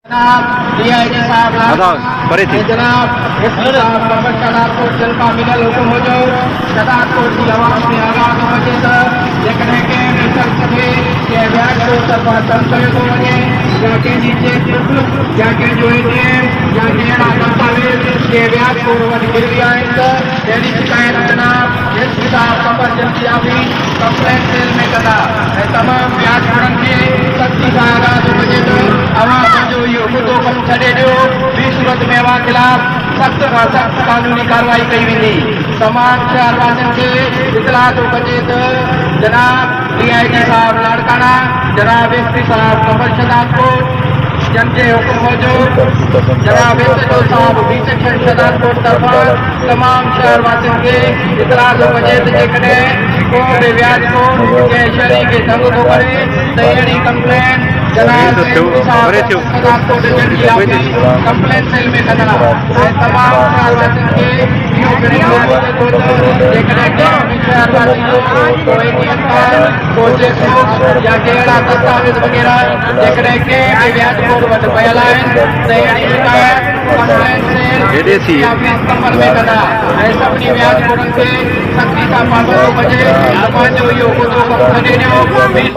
DIG साहब जनाब जनता मिलल हुकुम हुजो शदाकोट की आवाज में आगाज वजे त जेकॾहिं कंहिं बि शख़्स खे कंहिं व्याज जो तरफ़ां तंग कयो थो वञे या कंहिंजी चेकबुक या कंहिंजो ATM या अहिड़ा दस्तावेज़ कंहिं व्याज खोर वटि गिरवी आहिनि त अहिड़ी शिकायत जनाब DSP साहब एमरजेंसी ऑफिस कंप्लेंट सेल में कंदा ऐं तमामु व्याज खोरनि खे सख़्ती सां आगाज वजे त अवां पंहिंजो इहो मुद्दो कमु छॾे ॾियो। ॿी सूरत में अवां ख़िलाफ़ सख़्त खां सख़्त कानूनी कार्रवाई कई वेंदी। तमामु शहरवासियुनि खे इतलाह थो कजे त जनाब DIG साहब लाड़काना जनाब SP साहब कंवर शदाकोट जंहिंजे हुकुम मूजिब जनाब SHO साहब बी सेक्शन शदाकोट तरफ़ां तमामु शहरवासियुनि खे इतलाह थो कजे त जेकॾहिं को बि व्याज को कंहिं शहरी खे तंग थो करे त अहिड़ी कंप्लेन जनाब शदाकोट जंहिंजी ऑफिस कंप्लेन सेल में कंदा ऐं तमामु शहरवासियुनि खे इहो पिणु ॿुधायो थो त जेकॾहिं कंहिं बि शहरवासी को ATM कार्ड को चेकबुक या कहिड़ा दस्तावेज़ वग़ैरह जेकॾहिं कंहिं बि व्याज खोर वटि पयल आहिनि त अहिड़ी शिकायत कंप्लेन सेल ऑफिस कंवर में कंदा ऐं सभिनी व्याज खोरनि खे सख़्ती सां पाबंदो कजे त पंहिंजो इहो मुद्दो कमु छॾे ॾियो।